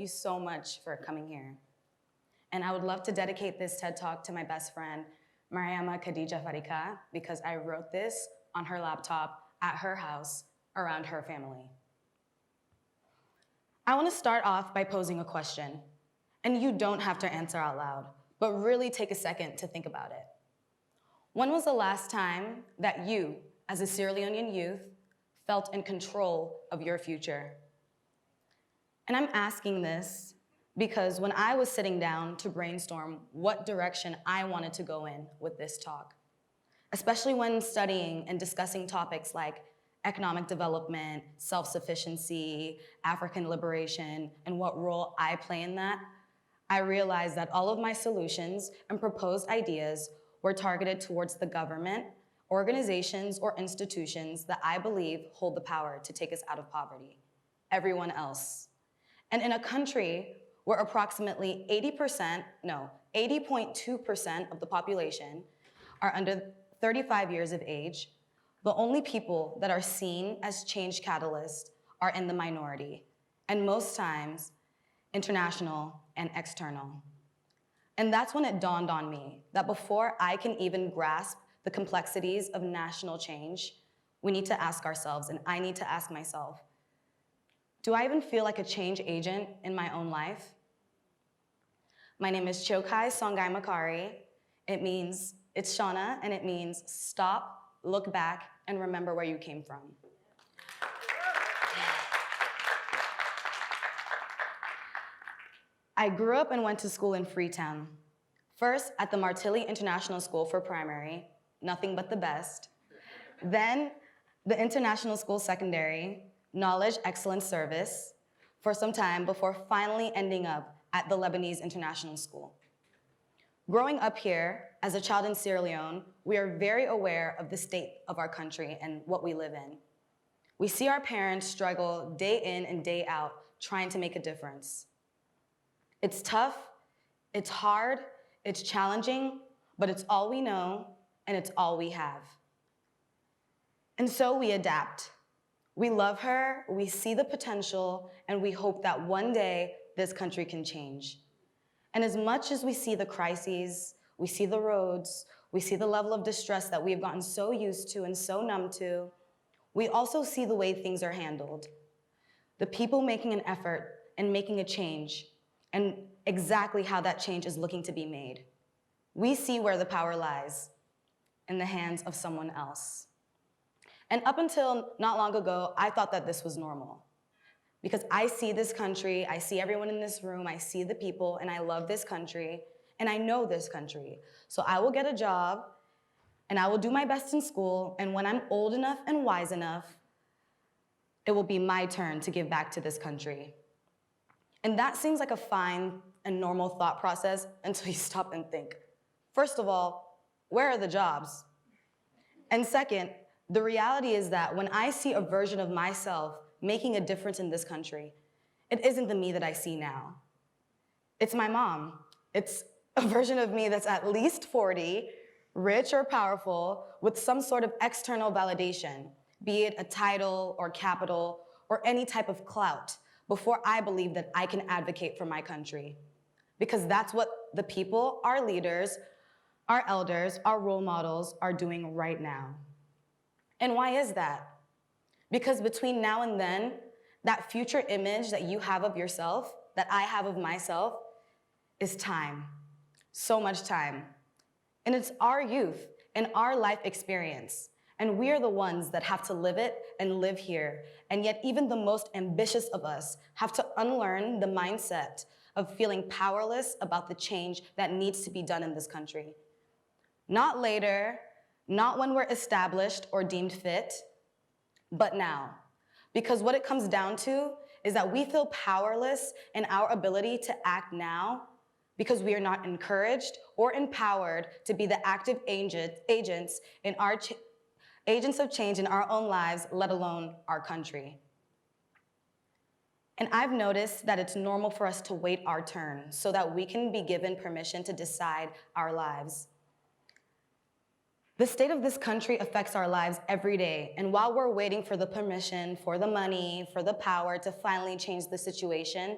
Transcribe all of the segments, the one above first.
you so much for coming here. And I would love to dedicate this TED Talk to my best friend, Mariama Khadija Farika, because I wrote this on her laptop at her house around her family. I want to start off by posing a question, and you don't have to answer out loud, but really take a second to think about it. When was the last time that you, as a Sierra Leonean youth, felt in control of your future? And I'm asking this because when I was sitting down to brainstorm what direction I wanted to go in with this talk, especially when studying and discussing topics like economic development, self-sufficiency, African liberation, and what role I play in that, I realized that all of my solutions and proposed ideas were targeted towards the government, organizations, or institutions that I believe hold the power to take us out of poverty, everyone else. And in a country where approximately 80.2% of the population are under 35 years of age, the only people that are seen as change catalysts are in the minority, and most times, international and external. And that's when it dawned on me that before I can even grasp the complexities of national change, we need to ask ourselves, and I need to ask myself, do I even feel like a change agent in my own life? My name is Cheukai Makari. It's Shauna, and it means stop, look back, and remember where you came from. I grew up and went to school in Freetown. First at the Martilly International School for primary, nothing but the best. Then the International School Secondary, Knowledge Excellence Service, for some time before finally ending up at the Lebanese International School. Growing up here, as a child in Sierra Leone, we are very aware of the state of our country and what we live in. We see our parents struggle day in and day out trying to make a difference. It's tough, it's hard, it's challenging, but it's all we know and it's all we have. And so we adapt. We love her, we see the potential, and we hope that one day this country can change. And as much as we see the crises, we see the roads, we see the level of distress that we've gotten so used to and so numb to, we also see the way things are handled. The people making an effort and making a change, and exactly how that change is looking to be made. We see where the power lies, in the hands of someone else. And up until not long ago, I thought that this was normal. Because I see this country, I see everyone in this room, I see the people, and I love this country, and I know this country. So I will get a job, and I will do my best in school, and when I'm old enough and wise enough, it will be my turn to give back to this country. And that seems like a fine and normal thought process until you stop and think. First of all, where are the jobs? And second, the reality is that when I see a version of myself making a difference in this country, it isn't the me that I see now. It's my mom. It's a version of me that's at least 40, rich or powerful, with some sort of external validation, be it a title or capital or any type of clout, before I believe that I can advocate for my country. Because that's what the people, our leaders, our elders, our role models are doing right now. And why is that? Because between now and then, that future image that you have of yourself, that I have of myself, is time. So much time. And it's our youth and our life experience. And we are the ones that have to live it and live here. And yet even the most ambitious of us have to unlearn the mindset of feeling powerless about the change that needs to be done in this country. Not later, not when we're established or deemed fit, but now. Because what it comes down to is that we feel powerless in our ability to act now because we are not encouraged or empowered to be the active agents of change in our own lives, let alone our country. And I've noticed that it's normal for us to wait our turn so that we can be given permission to decide our lives. The state of this country affects our lives every day, and while we're waiting for the permission, for the money, for the power to finally change the situation,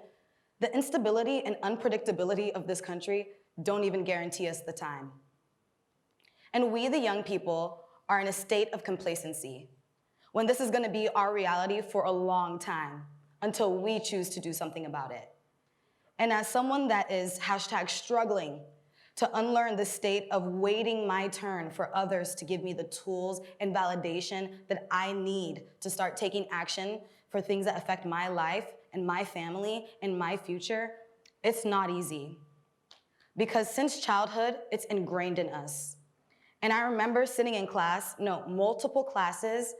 The instability and unpredictability of this country don't even guarantee us the time. And we, the young people, are in a state of complacency, when this is gonna be our reality for a long time, until we choose to do something about it. And as someone that is #struggling to unlearn the state of waiting my turn for others to give me the tools and validation that I need to start taking action for things that affect my life and my family and my future, it's not easy. Because since childhood, it's ingrained in us. And I remember sitting in class, multiple classes,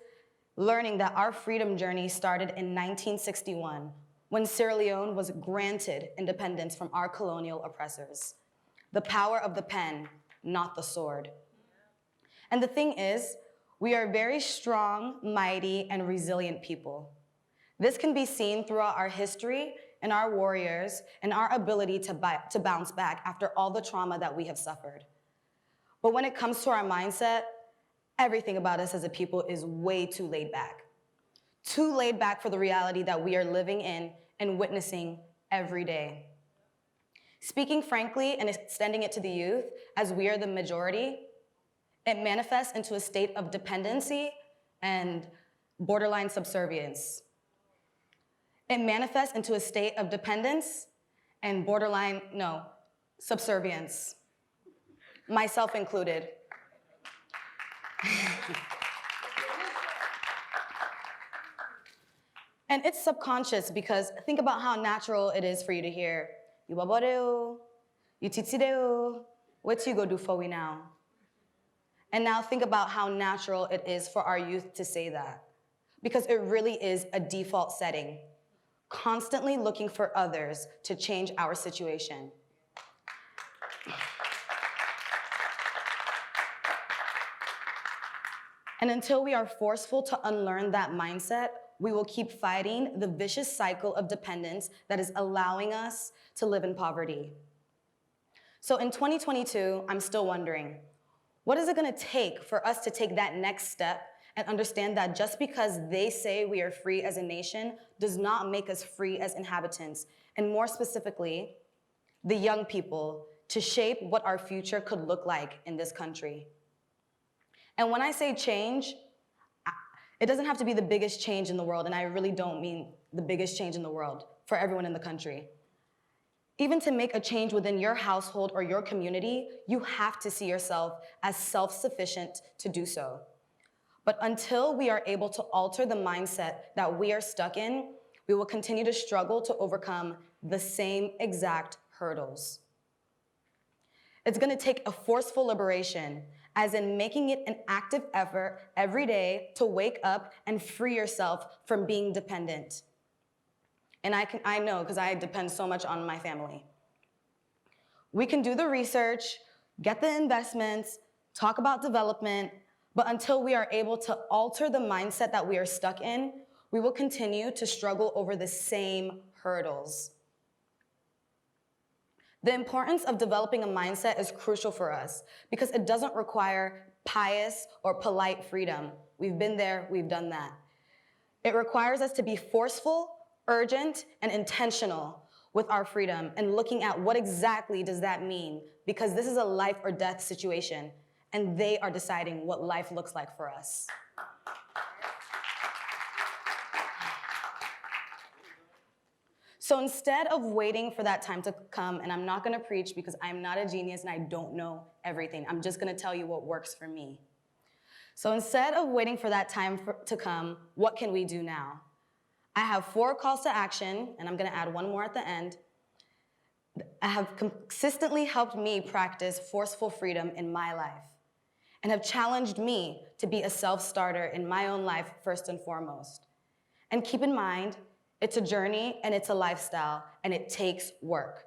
learning that our freedom journey started in 1961, when Sierra Leone was granted independence from our colonial oppressors. The power of the pen, not the sword. And the thing is, we are very strong, mighty, and resilient people. This can be seen throughout our history and our warriors and our ability to bounce back after all the trauma that we have suffered. But when it comes to our mindset, everything about us as a people is way too laid back. Too laid back for the reality that we are living in and witnessing every day. Speaking frankly and extending it to the youth, as we are the majority, it manifests into a state of dependency and borderline subservience. It manifests into a state of dependence and subservience, myself included. And it's subconscious because think about how natural it is for you to hear, you babareu, you titsideu, what you go do for we now? And now think about how natural it is for our youth to say that. Because it really is a default setting, constantly looking for others to change our situation. And until we are forceful to unlearn that mindset, we will keep fighting the vicious cycle of dependence that is allowing us to live in poverty. So in 2022, I'm still wondering, what is it gonna take for us to take that next step and understand that just because they say we are free as a nation does not make us free as inhabitants, and more specifically, the young people, to shape what our future could look like in this country. And when I say change, it doesn't have to be the biggest change in the world, and I really don't mean the biggest change in the world for everyone in the country. Even to make a change within your household or your community, you have to see yourself as self-sufficient to do so. But until we are able to alter the mindset that we are stuck in, we will continue to struggle to overcome the same exact hurdles. It's gonna take a forceful liberation, as in making it an active effort every day to wake up and free yourself from being dependent. And I know, because I depend so much on my family. We can do the research, get the investments, talk about development, but until we are able to alter the mindset that we are stuck in, we will continue to struggle over the same hurdles. The importance of developing a mindset is crucial for us because it doesn't require pious or polite freedom. We've been there, we've done that. It requires us to be forceful, urgent, and intentional with our freedom and looking at what exactly does that mean, because this is a life or death situation and they are deciding what life looks like for us. So instead of waiting for that time to come, and I'm not gonna preach because I'm not a genius and I don't know everything, I'm just gonna tell you what works for me. So instead of waiting for that time to come, what can we do now? I have 4 calls to action, and I'm gonna add one more at the end. I have consistently helped me practice forceful freedom in my life and have challenged me to be a self-starter in my own life first and foremost. And keep in mind, it's a journey and it's a lifestyle and it takes work.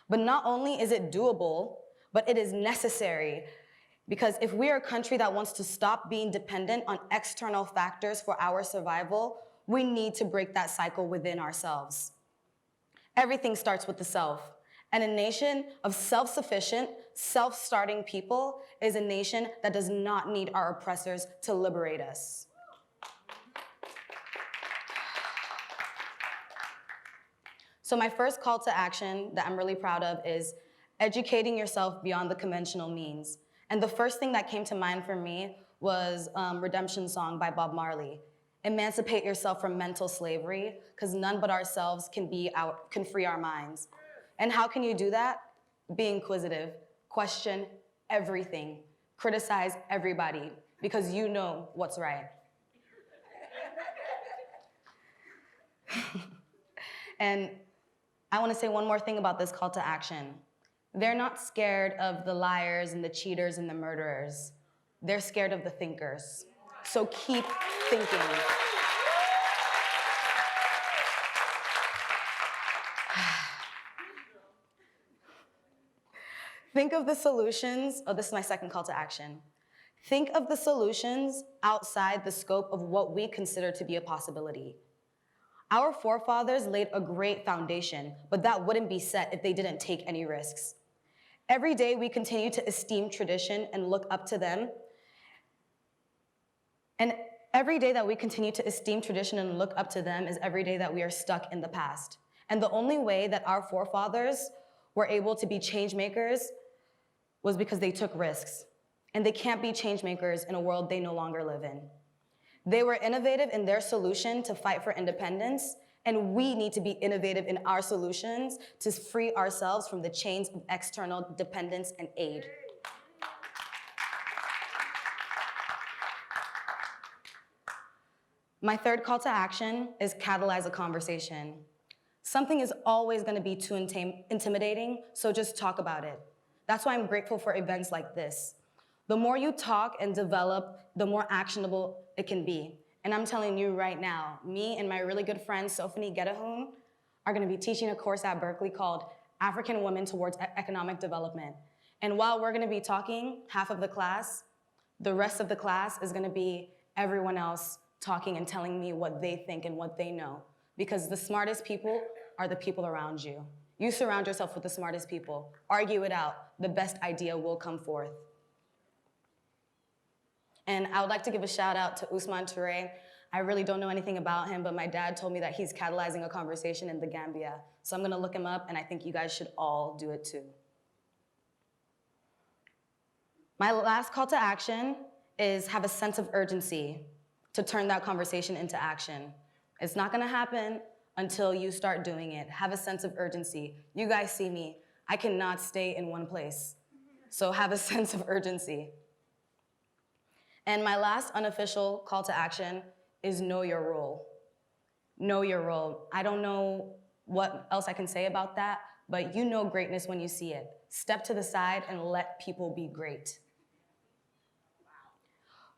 But not only is it doable, but it is necessary, because if we are a country that wants to stop being dependent on external factors for our survival, we need to break that cycle within ourselves. Everything starts with the self. And a nation of self-sufficient, self-starting people is a nation that does not need our oppressors to liberate us. So my first call to action that I'm really proud of is educating yourself beyond the conventional means. And the first thing that came to mind for me was Redemption Song by Bob Marley. Emancipate yourself from mental slavery, because none but ourselves can free our minds. And how can you do that? Be inquisitive, question everything, criticize everybody, because you know what's right. And I want to say one more thing about this call to action. They're not scared of the liars and the cheaters and the murderers. They're scared of the thinkers. So keep thinking. Think of the solutions. Oh, this is my second call to action. Think of the solutions outside the scope of what we consider to be a possibility. Our forefathers laid a great foundation, but that wouldn't be set if they didn't take any risks. Every day we continue to esteem tradition and look up to them. And every day that we continue to esteem tradition and look up to them is every day that we are stuck in the past. And the only way that our forefathers were able to be change makers was because they took risks. And they can't be change makers in a world they no longer live in. They were innovative in their solution to fight for independence, and we need to be innovative in our solutions to free ourselves from the chains of external dependence and aid. My third call to action is catalyze a conversation. Something is always going to be too intimidating, so just talk about it. That's why I'm grateful for events like this. The more you talk and develop, the more actionable it can be. And I'm telling you right now, me and my really good friend, Sophanie Gedahun, are gonna be teaching a course at Berkeley called African Women Towards Economic Development. And while we're gonna be talking, half of the class, the rest of the class is gonna be everyone else talking and telling me what they think and what they know. Because the smartest people are the people around you. You surround yourself with the smartest people. Argue it out. The best idea will come forth. And I would like to give a shout out to Ousmane Touré. I really don't know anything about him, but my dad told me that he's catalyzing a conversation in the Gambia. So I'm gonna look him up, and I think you guys should all do it too. My last call to action is have a sense of urgency to turn that conversation into action. It's not gonna happen until you start doing it. Have a sense of urgency. You guys see me. I cannot stay in one place. So have a sense of urgency. And my last unofficial call to action is know your role. Know your role. I don't know what else I can say about that, but you know greatness when you see it. Step to the side and let people be great.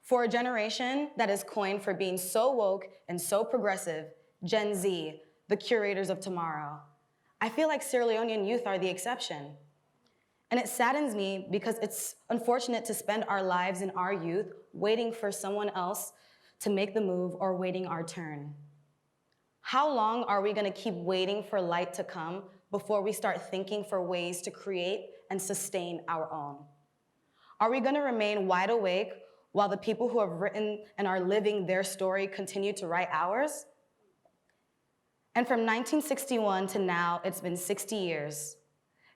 For a generation that is coined for being so woke and so progressive, Gen Z, the curators of tomorrow, I feel like Sierra Leonean youth are the exception. And it saddens me because it's unfortunate to spend our lives in our youth waiting for someone else to make the move or waiting our turn. How long are we gonna keep waiting for light to come before we start thinking for ways to create and sustain our own? Are we gonna remain wide awake while the people who have written and are living their story continue to write ours? And from 1961 to now, it's been 60 years.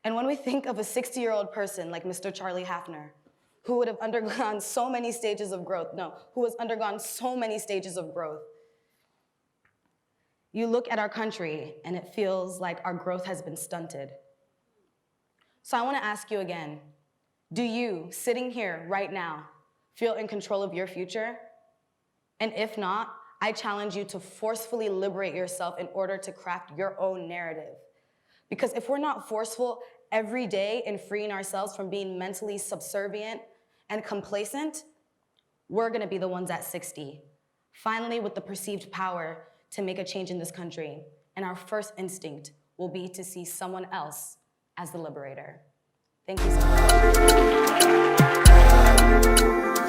And when we think of a 60-year-old person like Mr. Charlie Hafner, who would have undergone so many stages of growth, who has undergone so many stages of growth, you look at our country and it feels like our growth has been stunted. So I want to ask you again, do you, sitting here right now, feel in control of your future? And if not, I challenge you to forcefully liberate yourself in order to craft your own narrative. Because if we're not forceful every day in freeing ourselves from being mentally subservient and complacent, we're gonna be the ones at 60, finally with the perceived power to make a change in this country. And our first instinct will be to see someone else as the liberator. Thank you so much.